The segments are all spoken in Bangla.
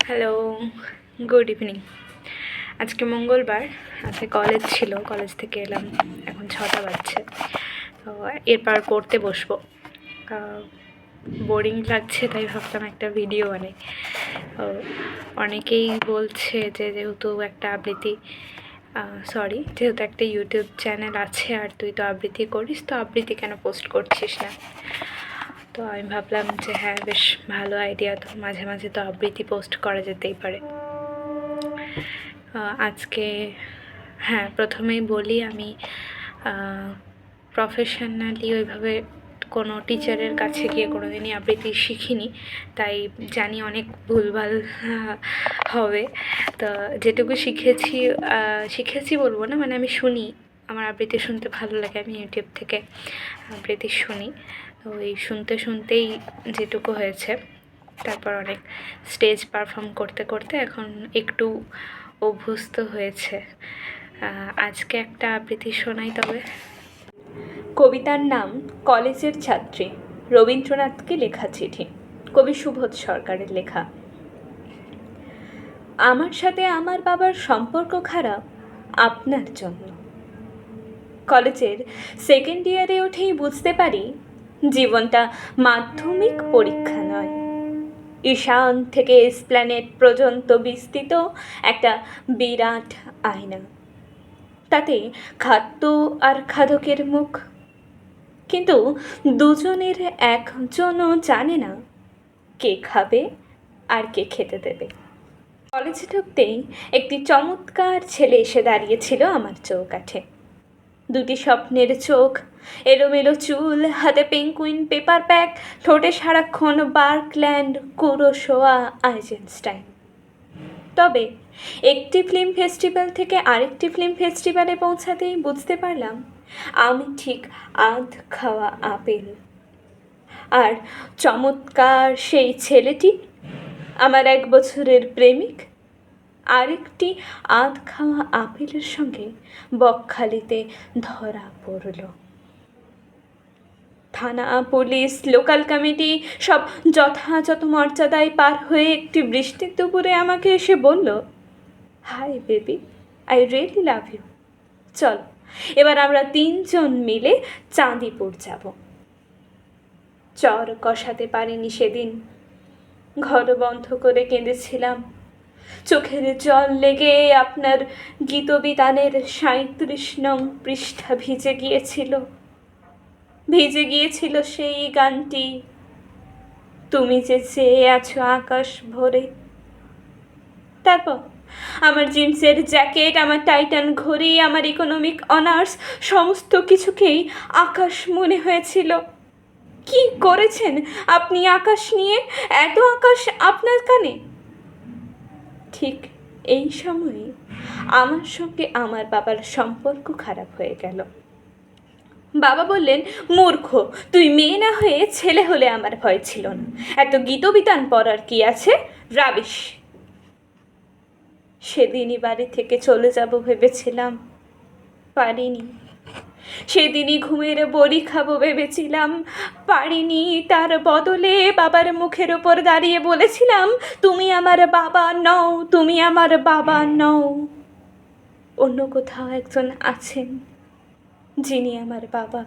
Hello, good evening. আজকে মঙ্গলবার, আজকে কলেজ ছিল, কলেজ থেকে এলাম, এখন 6টা বাজছে। তো এরপর পড়তে বসবো। বোরিং লাগছে, তাই ভাবলাম একটা ভিডিও বানাই। অনেকেই বলছে যে যেহেতু একটা আবৃত্তি যেহেতু একটা ইউটিউব চ্যানেল আছে আর তুই তো আবৃত্তি করিস, তো আবৃত্তি কেন পোস্ট করছিস না? তো আমি ভাবলাম যে হ্যাঁ, বেশ ভালো আইডিয়া, তো মাঝে মাঝে তো আবৃত্তি পোস্ট করা যেতেই পারে। আজকে হ্যাঁ, প্রথমেই বলি আমি প্রফেশনালি ওইভাবে কোনো টিচারের কাছে গিয়ে কোনো দিনই আবৃত্তি শিখিনি, তাই জানি অনেক ভুলভাল হবে। তো যেটুকু শিখেছি বলবো না, মানে আমি শুনি, আমার আবৃত্তি শুনতে ভালো লাগে, আমি ইউটিউব থেকে আবৃত্তি শুনি। তো এই শুনতে শুনতেই যেটুকু হয়েছে, তারপর অনেক স্টেজ পারফর্ম করতে করতে এখন একটু অভ্যস্ত হয়েছে। আজকে একটা আবৃত্তি শোনাই তবে। কবিতার নাম কলেজের ছাত্রী, রবীন্দ্রনাথকে লেখা চিঠি, কবি সুবোধ সরকারের লেখা। আমার সাথে আমার বাবার সম্পর্ক খারাপ আপনার জন্য। কলেজের সেকেন্ড ইয়ারে উঠেই বুঝতে পারি জীবনটা মাধ্যমিক পরীক্ষা নয়, ঈশান থেকে এসপ্ল্যানেড পর্যন্ত বিস্তৃত একটা বিরাট আয়না। তাতে খাদ্য আর খাদকের মুখ, কিন্তু দুজনের একজনও জানে না কে খাবে আর কে খেতে দেবে। কলেজে ঢুকতেই একটি চমৎকার ছেলে এসে দাঁড়িয়েছিল আমার চৌকাঠে। দুটি স্বপ্নের চোখ, এলোমেলো চুল, হাতে পেঙ্গুইন পেপার প্যাক, ঠোঁটে সারাক্ষণ বার্কল্যান্ড, কুরোশোয়া, আইজেনস্টাইন। তবে একটি ফিল্ম ফেস্টিভ্যাল থেকে আরেকটি ফিল্ম ফেস্টিভ্যালে পৌঁছাতেই বুঝতে পারলাম আমি ঠিক আধ খাওয়া আপেল। আর চমৎকার সেই ছেলেটি আমার 1 বছরের প্রেমিক, আরেকটি আধ খাওয়া আপেলের সঙ্গে বকখালিতে ধরা পড়ল। থানা, পুলিশ, লোকাল কমিটি সব যথাযথ মর্যাদায় পার হয়ে একটি বৃষ্টির দুপুরে আমাকে এসে বলল, hi baby, I really love you, চল এবার আমরা 3 জন মিলে চাঁদিপুর যাব। চর কষাতে পারিনি সেদিন, ঘর বন্ধ করে কেঁদেছিলাম। চোখের জল লেগে আপনার গীতবিতানের 37 নং পৃষ্ঠা ভিজে গিয়েছিল সেই গানটি, তুমি যে চেয়ে আছো আকাশ ভরে। তারপর আমার জিন্সের জ্যাকেট, আমার টাইটান ঘড়ি, আমার ইকোনমিক অনার্স, সমস্ত কিছুকেই আকাশ মনে হয়েছিল। কি করেছেন আপনি আকাশ নিয়ে? এত আকাশ আপনার কানে? ঠিক এই সময়ে আমার সঙ্গে আমার বাবার সম্পর্ক খারাপ হয়ে গেল। বাবা বললেন, মূর্খ, তুই মেয়ে না হয়ে ছেলে হলে আমার ভয় ছিল না, এত গীতবিতান পড়ার কি আছে, রাবিশ। সেদিনই বাড়ি থেকে চলে যাব ভেবেছিলাম, পারিনি। সেদিনই ঘুমের বড়ি খাবো ভেবেছিলাম, পারিনি। তার বদলে বাবার মুখের ওপর দাঁড়িয়ে বলেছিলাম, তুমি আমার বাবা নও, তুমি আমার বাবা নও। অন্য কোথাও একজন আছেন যিনি আমার বাবা।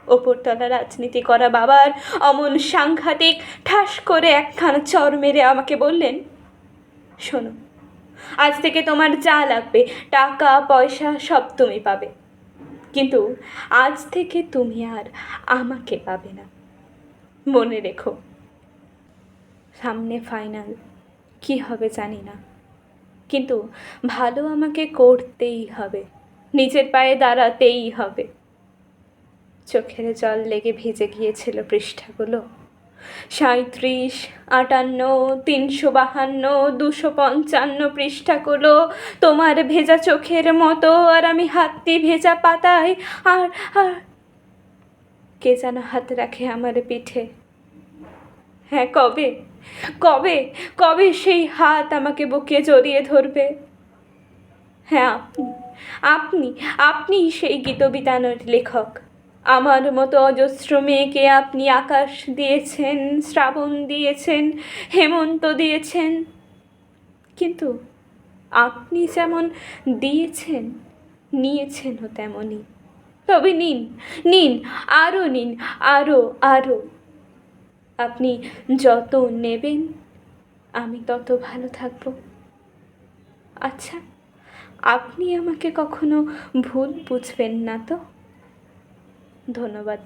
ওপরতলা রাজনীতি করা বাবার অমন সাংঘাতিক ঠাস করে একখানা চর মেরে আমাকে বললেন, শোনো, আজ থেকে তোমার যা লাগবে, টাকা পয়সা সব তুমি পাবে, কিন্তু আজ থেকে তুমি আর আমাকে পাবে না। মনে রেখো, সামনে ফাইনাল, কি হবে জানি না, কিন্তু ভালো আমাকে করতেই হবে, নিজের পায়ে দাঁড়াতেই হবে। চোখের জল লেগে ভিজে গিয়েছিল পৃষ্ঠাগুলো, 37, 58, 352, 255 পৃষ্ঠাগুলো তোমার ভেজা চোখের মতো, আর আমি হাতটি ভেজা পাতায়, আর আর কে যেন হাত রাখে আমার পিঠে। হ্যাঁ, কবে কবে কবে সেই হাত আমাকে বুকে জড়িয়ে ধরবে? হ্যাঁ, আপনি আপনি সেই গীতবিতানের লেখক, আমার মতো অজস্র মেয়েকে আপনি আকাশ দিয়েছেন, শ্রাবণ দিয়েছেন, হেমন্ত দিয়েছেন, কিন্তু আপনি যেমন দিয়েছেন নিয়েছেনও তেমনই। তবে নিন, নিন, আরও নিন, আরও, আরও। আপনি যত নেবেন আমি তত ভালো থাকব। আচ্ছা, আপনি আমাকে কখনো ভুল বুঝবেন না তো? ধন্যবাদ।